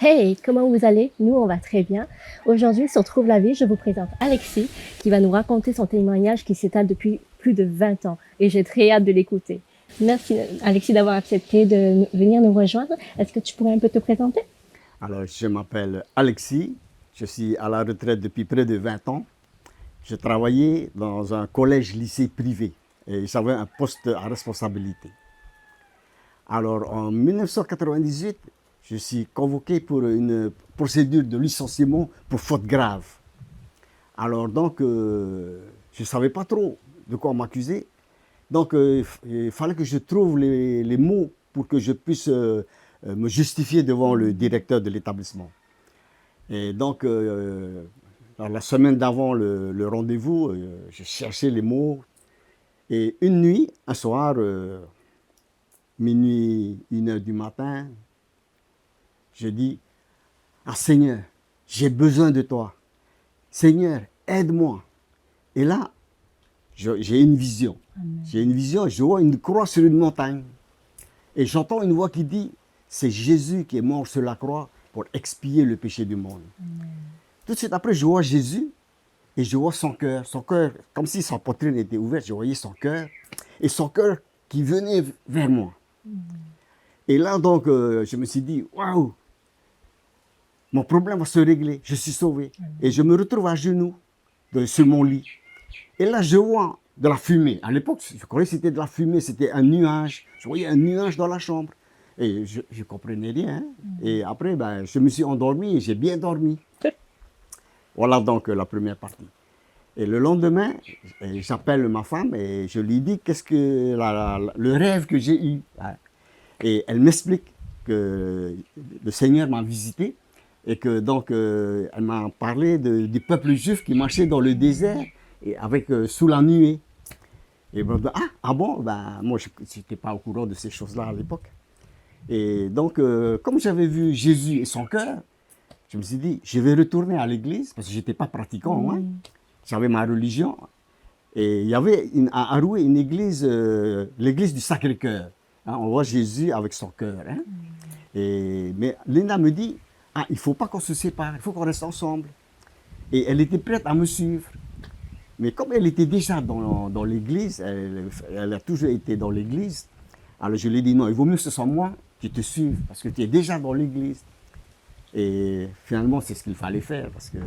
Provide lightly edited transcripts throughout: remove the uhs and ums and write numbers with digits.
Hey, comment vous allez? Nous, on va très bien. Aujourd'hui, sur Trouve la vie, je vous présente Alexis qui va nous raconter son témoignage qui s'étale depuis plus de 20 ans et j'ai très hâte de l'écouter. Merci Alexis d'avoir accepté de venir nous rejoindre. Est-ce que tu pourrais un peu te présenter? Alors, je m'appelle Alexis, je suis à la retraite depuis près de 20 ans. Je travaillais dans un collège-lycée privé et j'avais un poste à responsabilité. Alors, en 1998, je suis convoqué pour une procédure de licenciement pour faute grave. Alors, donc, je ne savais pas trop de quoi m'accuser. Donc, il fallait que je trouve les mots pour que je puisse me justifier devant le directeur de l'établissement. Et donc, la semaine d'avant le rendez-vous, je cherchais les mots. Et une nuit, un soir, minuit, 1 heure du matin, je dis, ah Seigneur, j'ai besoin de toi. Seigneur, aide-moi. Et là, j'ai une vision. J'ai une vision, je vois une croix sur une montagne. Et j'entends une voix qui dit, c'est Jésus qui est mort sur la croix pour expier le péché du monde. Tout de suite après, je vois Jésus et je vois son cœur, comme si sa poitrine était ouverte, je voyais son cœur et son cœur qui venait vers moi. Et là, donc, je me suis dit, waouh, mon problème va se régler, je suis sauvé. Et je me retrouve à genoux sur mon lit. Et là, je vois de la fumée. À l'époque, je croyais que c'était de la fumée, c'était un nuage. Je voyais un nuage dans la chambre. Et je ne comprenais rien. Hein. Et après, ben, je me suis endormi et j'ai bien dormi. Voilà donc la première partie. Et le lendemain, j'appelle ma femme et je lui dis qu'est-ce que le rêve que j'ai eu. Hein. Et elle m'explique que le Seigneur m'a visité et que donc elle m'a parlé du peuple juif qui marchait dans le désert et avec sous la nuée. Et ben, ah bon, ben, moi je n'étais pas au courant de ces choses-là à l'époque. Et donc comme j'avais vu Jésus et son cœur, je me suis dit je vais retourner à l'église parce que je n'étais pas pratiquant. Hein. J'avais ma religion. Et il y avait à Aroué une église, l'église du Sacré-Cœur. Hein, on voit Jésus avec son cœur. Hein. Mais Linda me dit, ah, il ne faut pas qu'on se sépare, il faut qu'on reste ensemble. Et elle était prête à me suivre. Mais comme elle était déjà dans l'église, elle a toujours été dans l'église, alors je lui ai dit, non, il vaut mieux que ce soit moi qui te suive, parce que tu es déjà dans l'église. Et finalement, c'est ce qu'il fallait faire, parce que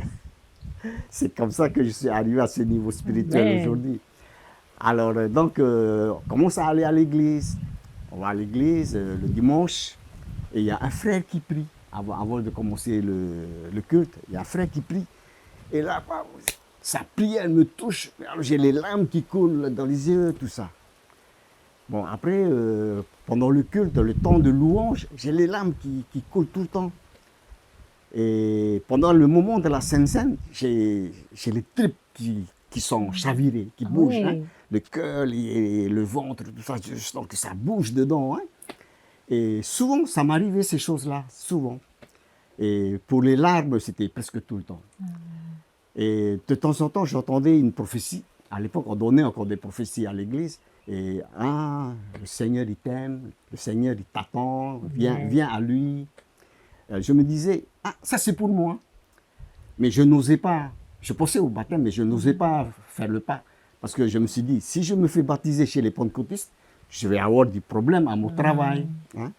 c'est comme ça que je suis arrivé à ce niveau spirituel aujourd'hui. Alors, donc, on commence à aller à l'église. On va à l'église le dimanche et il y a un frère qui prie avant de commencer le culte. Il y a un frère qui prie. Et là, sa prière me touche. J'ai les larmes qui coulent dans les yeux, tout ça. Bon, après, pendant le culte, le temps de louange, j'ai les larmes qui coulent tout le temps. Et pendant le moment de la Sainte Seine, j'ai les tripes qui sont chavirées, qui bougent. Hein. Le cœur et le ventre, tout ça, je sens que ça bouge dedans. Hein. Et souvent, ça m'arrivait ces choses-là, souvent. Et pour les larmes, c'était presque tout le temps. Et de temps en temps, j'entendais une prophétie. À l'époque, on donnait encore des prophéties à l'église. Et le Seigneur, il t'aime, le Seigneur, il t'attend, viens à lui. Je me disais, ah, ça c'est pour moi. Mais je n'osais pas. Je pensais au baptême, mais je n'osais pas faire le pas. Parce que je me suis dit, si je me fais baptiser chez les pentecôtistes, je vais avoir des problèmes à mon travail. Hein.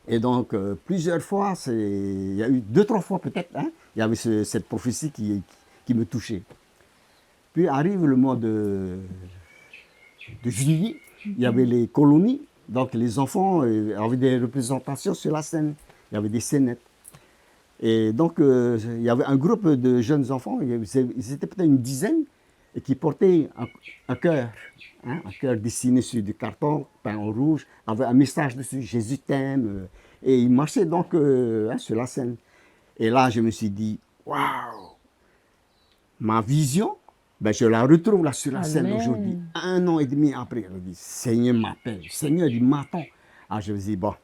Et donc, plusieurs fois, il y a eu 2-3 fois peut-être, hein, il y avait cette prophétie qui me touchait. Puis arrive le mois de juillet, il y avait les colonies, donc les enfants avaient des représentations sur la scène, il y avait des scénettes. Et donc, il y avait un groupe de jeunes enfants, ils étaient peut-être une dizaine, et qui portaient un cœur, hein, un cœur dessiné sur du carton, peint en rouge, avec un message dessus, Jésus t'aime. Et ils marchaient donc hein, sur la scène. Et là, je me suis dit, waouh, ma vision, ben, je la retrouve là sur la scène aujourd'hui. 1 an et demi après, je me dis, Seigneur m'appelle, Seigneur, il m'attend. Alors je me dis, bon,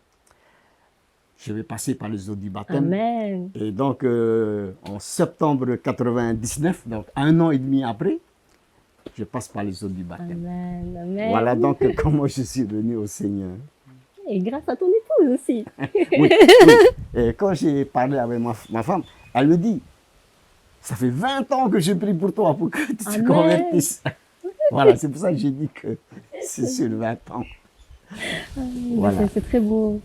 je vais passer par les eaux du baptême. Amen. Et donc, en septembre 99, donc 1 an et demi après, je passe par les eaux du baptême. Amen. Amen. Voilà donc comment je suis venu au Seigneur. Et grâce à ton épouse aussi. Oui, oui. Et quand j'ai parlé avec ma femme, elle me dit, ça fait 20 ans que je prie pour toi, pour que tu te Amen. convertisses. Voilà, c'est pour ça que j'ai dit que c'est sur 20 ans. Voilà. C'est très beau.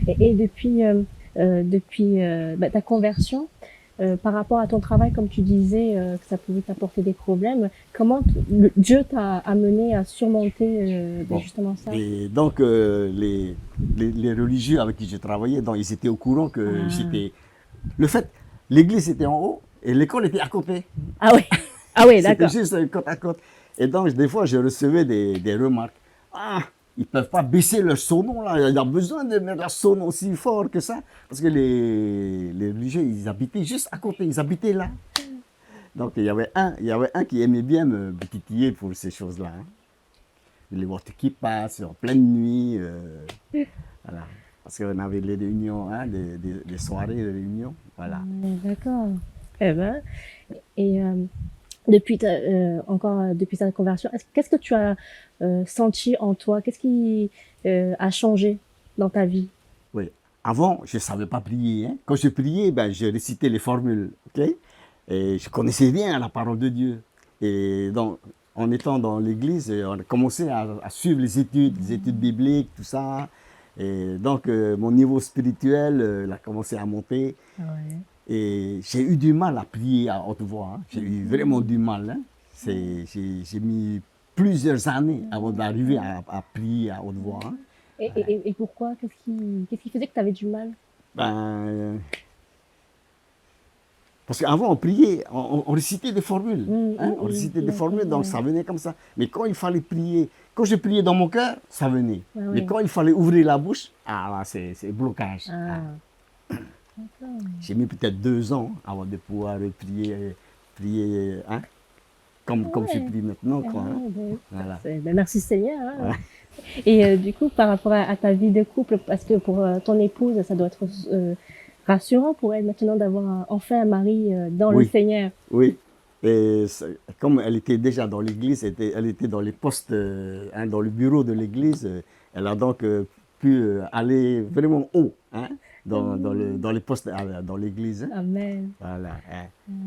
Et depuis ta conversion, par rapport à ton travail, comme tu disais, que ça pouvait t'apporter des problèmes, comment Dieu t'a amené à surmonter Bon. justement ça? Et donc, les religieux avec qui je travaillais, donc, ils étaient au courant que Ah. j'étais... Le fait, l'église était en haut et l'école était à côté. Ah oui, ah oui, C'était d'accord. juste côte à côte. Et donc, des fois, je recevais des remarques. Ah, ils ne peuvent pas baisser leur sonon, là. Il y a besoin de mettre leur sonon aussi fort que ça. Parce que les religieux, ils habitaient juste à côté. Ils habitaient là. Donc, il y avait un qui aimait bien me titiller pour ces choses-là. Hein. Les voitures qui passent en pleine nuit. Voilà. Parce qu'on avait les réunions, hein, des soirées de réunions. Voilà. D'accord. Eh ben, et depuis ta conversion, qu'est-ce que tu as senti en toi? Qu'est-ce qui a changé dans ta vie? Oui. Avant, je ne savais pas prier. Hein. Quand je priais, ben, je récitais les formules. Okay? Et je connaissais bien la parole de Dieu. Et donc, en étant dans l'église, on a commencé à suivre les études bibliques, tout ça. Et donc, mon niveau spirituel a commencé à monter. Ouais. Et j'ai eu du mal à prier à haute voix. Hein. J'ai eu vraiment du mal. Hein. J'ai mis plusieurs années avant d'arriver à prier à haute voix. Hein. Et pourquoi? Qu'est-ce qui faisait que tu avais du mal? Ben, parce qu'avant, on priait, on récitait des formules. Hein. On récitait des formules, donc ça venait comme ça. Mais quand il fallait prier, quand je priais dans mon cœur, ça venait. Ah, Mais oui. quand il fallait ouvrir la bouche, ah là, c'est blocage. Ah. Hein. D'accord. J'ai mis peut-être 2 ans avant de pouvoir prier hein, comme je prie maintenant. Quoi, hein. Voilà. Merci Seigneur. Hein. Et du coup, par rapport à ta vie de couple, parce que pour ton épouse, ça doit être rassurant pour elle maintenant d'avoir enfin un mari dans le Seigneur. Oui. Et comme elle était déjà dans l'église, elle était dans les postes, hein, dans le bureau de l'église, elle a donc pu aller vraiment haut. Hein, dans les postes dans l'église. Hein. Amen. Voilà. Hein.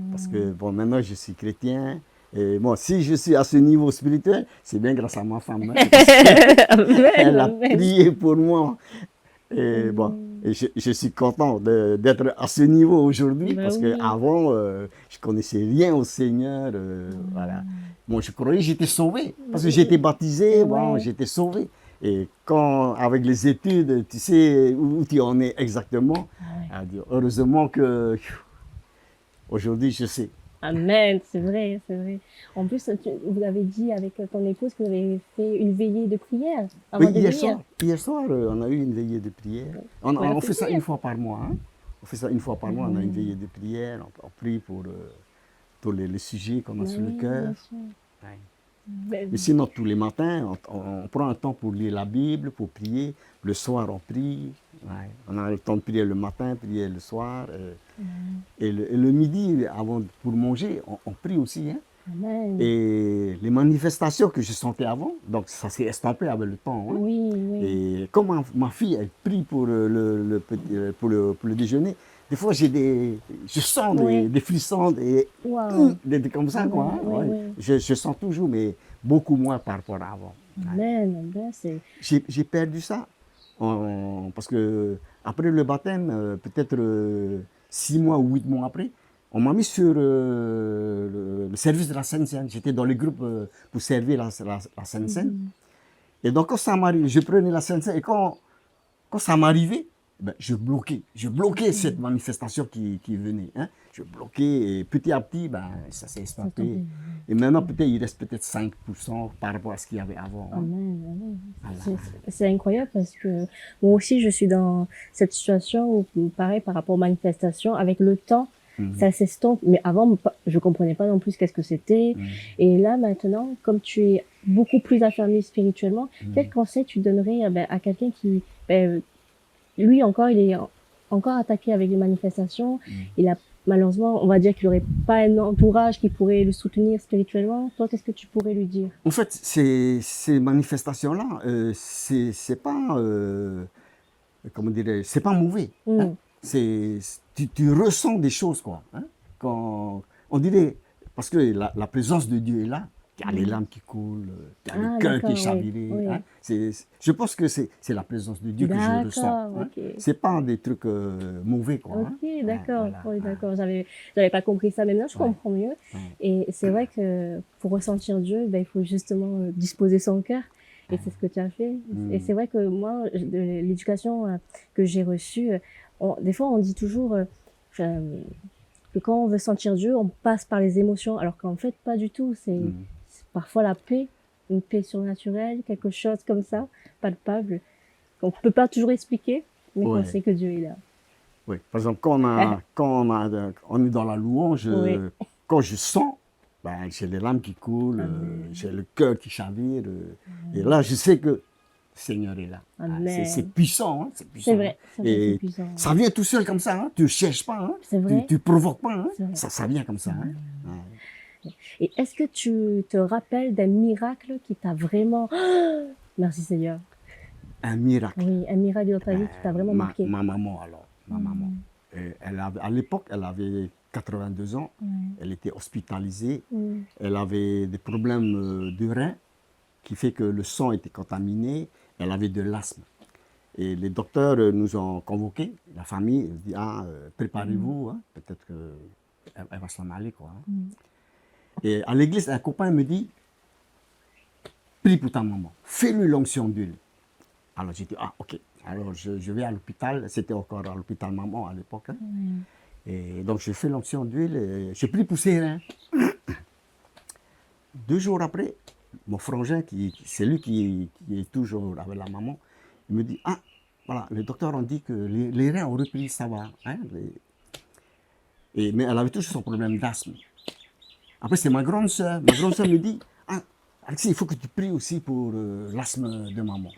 Parce que bon, maintenant je suis chrétien. Et bon, si je suis à ce niveau spirituel, c'est bien grâce à ma femme. Hein, elle a prié pour moi. Et bon, et je suis content d'être à ce niveau aujourd'hui parce qu'avant, je connaissais rien au Seigneur. Voilà. Bon, je croyais que j'étais sauvé parce que j'étais baptisé, bon, j'étais sauvé. Et quand, avec les études, tu sais où tu en es exactement, heureusement que aujourd'hui, je sais. Amen, c'est vrai, c'est vrai. En plus, vous avez dit avec ton épouse que vous avez fait une veillée de prière avant de venir. Hier soir, on a eu une veillée de prière. On fait ça une fois par mois. Hein. On fait ça une fois par mois, on a une veillée de prière. On prie pour tous les sujets qu'on a sur le cœur. Mais sinon, tous les matins, on prend un temps pour lire la Bible, pour prier. Le soir, on prie. Ouais. On a le temps de prier le matin, prier le soir. Et le midi, pour manger, on prie aussi. Hein. Amen. Et les manifestations que je sentais avant, donc ça s'est estampé avec le temps. Hein. Oui, oui. Et comme ma fille, elle prie pour le déjeuner, des fois, je sens des frissons, des comme ça, quoi. Hein. Je sens toujours, mais beaucoup moins par rapport à avant. Amen. J'ai perdu ça. Parce que après le baptême, peut-être 6 mois ou 8 mois après, on m'a mis sur le service de la Sainte-Seine. J'étais dans les groupes pour servir la Sainte-Seine. Et donc, quand ça m'arrivait, je prenais la Sainte-Seine et quand ça m'arrivait, ben, je bloquais cette manifestation qui venait. Hein. Je bloquais et petit à petit, ben, ça s'est estampé. Et maintenant, il reste peut-être 5% par rapport à ce qu'il y avait avant. Hein. Amen. Voilà. C'est incroyable parce que moi aussi, je suis dans cette situation où, pareil, par rapport aux manifestations, avec le temps, ça s'estompe. Mais avant, je comprenais pas non plus qu'est-ce que c'était. Et là, maintenant, comme tu es beaucoup plus affirmé spirituellement, quel conseil tu donnerais à quelqu'un qui... lui encore, il est encore attaqué avec les manifestations. Il a malheureusement, on va dire qu'il n'aurait pas un entourage qui pourrait le soutenir spirituellement. Toi, qu'est-ce que tu pourrais lui dire? En fait, ces manifestations-là, c'est pas, comment dirais, c'est pas mauvais. Hein. Mm. Tu ressens des choses, quoi. Hein. Quand, on dirait, parce que la présence de Dieu est là, il y a les larmes qui coulent, il y a le Ah, cœur qui est d'accord, oui, chaviré. oui. Hein. Je pense que c'est la présence de Dieu que je ressens. D'accord, Hein. ok. C'est pas des trucs mauvais, quoi. Hein. Ok, d'accord, Voilà. oui, d'accord. J'avais pas compris ça. Maintenant, je Ouais. comprends mieux. Ouais. Et c'est vrai que pour ressentir Dieu, ben, il faut justement disposer son cœur. Et c'est ce que tu as fait. Et c'est vrai que moi, de l'éducation que j'ai reçue, des fois, on dit toujours que quand on veut sentir Dieu, on passe par les émotions, alors qu'en fait, pas du tout. C'est parfois la paix, une paix surnaturelle, quelque chose comme ça, palpable, qu'on ne peut pas toujours expliquer, mais qu'on Ouais. sait que Dieu est là. Oui. Par exemple, on est dans la louange, Oui. quand je sens, ben, j'ai les larmes qui coulent, j'ai le cœur qui chavire. Et là, je sais que le Seigneur est là. Ah, Amen. c'est puissant. Hein, c'est puissant. C'est vrai, Et c'est puissant. ça vient tout seul comme ça. Hein, tu ne cherches pas. Hein, C'est vrai. Tu ne provoques pas. Hein, C'est vrai. ça vient comme ça. Hein. Ouais. Et est-ce que tu te rappelles d'un miracle qui t'a vraiment... Merci Seigneur. Un miracle. Oui, un miracle dans ta vie qui t'a vraiment marqué. Ma maman, alors. Ma maman. À l'époque, elle avait 82 ans. Elle était hospitalisée. Elle avait des problèmes de rein qui fait que le sang était contaminé. Elle avait de l'asthme. Et les docteurs nous ont convoqués, la famille, dit préparez-vous, hein, peut-être qu'elle va s'en aller. Quoi, hein. Et à l'église, un copain me dit prie pour ta maman, fais-lui l'onction d'huile. Alors j'ai dit ok. Alors je vais à l'hôpital, c'était encore à l'hôpital maman à l'époque. Hein. Et donc je fais l'onction d'huile, et je prie pour ses reins. 2 jours après, mon frangin, c'est lui qui est toujours avec la maman, il me dit voilà, les docteurs ont dit que les reins ont repris, ça va. Hein, mais elle avait toujours son problème d'asthme. Après, c'est ma grande soeur. Ma grande soeur me dit Alexis, il faut que tu pries aussi pour l'asthme de maman.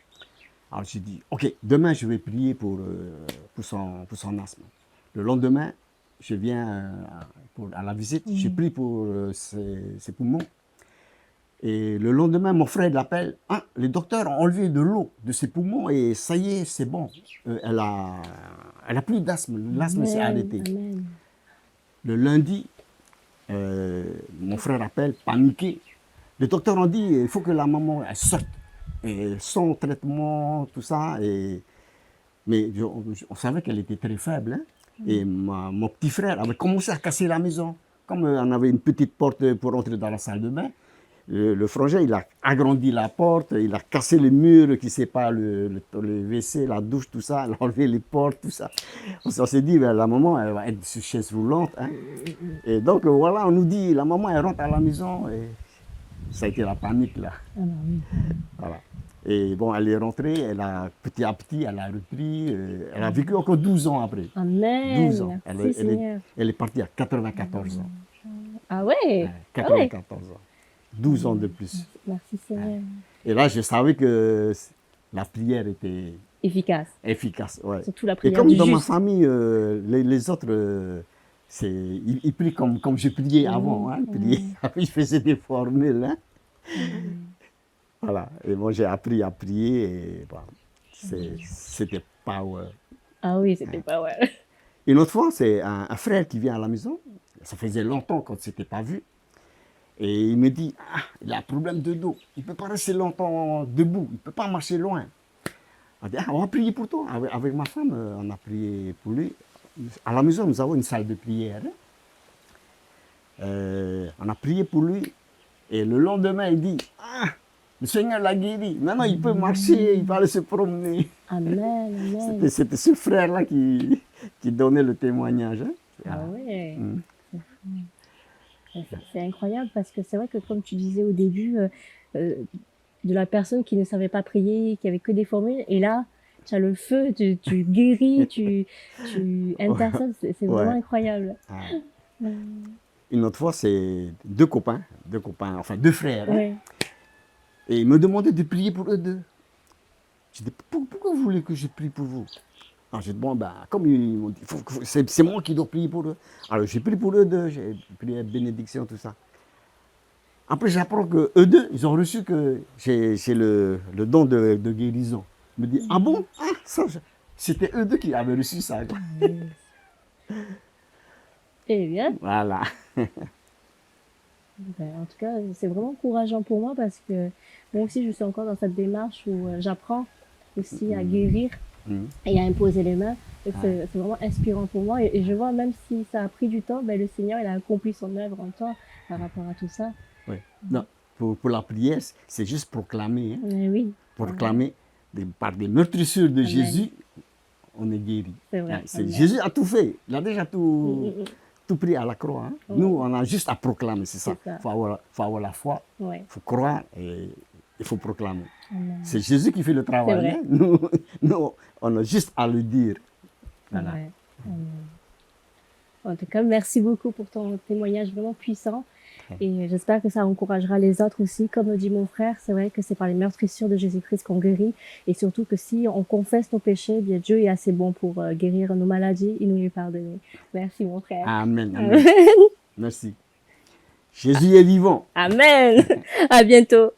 Alors j'ai dit ok, demain je vais prier pour son asthme. Le lendemain, je viens à la visite, je prie pour ses poumons. Et le lendemain, mon frère l'appelle. Les docteurs ont enlevé de l'eau de ses poumons et ça y est, c'est bon. Elle a plus d'asthme. L'asthme s'est arrêté. Amen. Le lundi, mon frère appelle, paniqué. Les docteurs ont dit il faut que la maman elle sorte. Et son traitement, tout ça. Mais on savait qu'elle était très faible. Hein. Et mon petit frère avait commencé à casser la maison. Comme on avait une petite porte pour entrer dans la salle de bain, le frangin, il a agrandi la porte, il a cassé les murs qui séparent le WC, la douche, tout ça, il a enlevé les portes, tout ça. On s'est dit, ben, la maman, elle va être sur chaise roulante. Hein. Et donc, voilà, on nous dit, la maman, elle rentre à la maison. Et ça a été la panique, là. Voilà. Et bon, elle est rentrée, petit à petit, elle a repris. Elle a vécu encore 12 ans après. Amen. 12 ans. Elle est partie à 94 ans. Ah ouais, 94 ans. 12 ans de plus. Merci Seigneur. Et là, je savais que la prière était efficace. Ouais. Surtout la prière et comme du dans juste. ma famille, les autres, ils prient comme je priais avant. Hein, ils faisaient des formules. Hein. Voilà. Et moi, j'ai appris à prier. Et bon, c'était power. Ah oui, c'était power. Une autre fois, c'est un frère qui vient à la maison. Ça faisait longtemps qu'on ne s'était pas vu. Et il me dit, il a un problème de dos. Il ne peut pas rester longtemps debout. Il ne peut pas marcher loin. On dit, on va prier pour toi. Avec ma femme, on a prié pour lui. À la maison, nous avons une salle de prière. On a prié pour lui. Et le lendemain, il dit, le Seigneur l'a guéri. Maintenant, il peut marcher, il peut aller se promener. Amen. C'était ce frère-là qui donnait le témoignage. Hein. Ah ouais. C'est incroyable parce que c'est vrai que comme tu disais au début, de la personne qui ne savait pas prier, qui avait que des formules, et là, tu as le feu, tu guéris, tu intercèdes, c'est vraiment incroyable. Une autre fois, c'est deux copains, enfin 2 frères. Ouais. Hein, et ils me demandaient de prier pour eux 2. Je dis, pourquoi vous voulez que je prie pour vous? Ensuite, bon, ben, comme ils m'ont dit, c'est moi qui dois prier pour eux. Alors, j'ai prié pour eux deux, j'ai prié bénédiction, tout ça. Après, j'apprends que eux deux, ils ont reçu que j'ai le don de guérison. Je me dis, ah bon? Ah, ça, c'était eux deux qui avaient reçu ça. Quoi. Eh bien, Voilà. en tout cas, c'est vraiment encourageant pour moi parce que moi aussi, je suis encore dans cette démarche où j'apprends aussi à guérir Mhm. et à imposer les mains. Et c'est vraiment inspirant pour moi. Et je vois, même si ça a pris du temps, ben, le Seigneur, il a accompli son œuvre en toi par rapport à tout ça. Oui. Non, pour la prière, c'est juste proclamer. Hein. Mais oui, Proclamer par des meurtrissures de Amen. Jésus, on est guéri. c'est vrai. Hein, Amen. Jésus a tout fait. Il a déjà Mm, tout, mm, mm. tout pris à la croix. Hein. Ouais. Nous, on a juste à proclamer, c'est ça. C'est ça. Il faut avoir la foi, Ouais. il faut croire et il faut proclamer. Amen. C'est Jésus qui fait le travail. vrai. Hein. Nous, on a juste à le dire. Voilà. Ouais. Amen. En tout cas, merci beaucoup pour ton témoignage vraiment puissant. Et j'espère que ça encouragera les autres aussi. Comme dit mon frère, c'est vrai que c'est par les meurtrissures de Jésus-Christ qu'on guérit. Et surtout que si on confesse nos péchés, bien Dieu est assez bon pour guérir nos maladies et nous les pardonner. Merci mon frère. Amen. Amen. Merci. Jésus est vivant. Amen. À bientôt.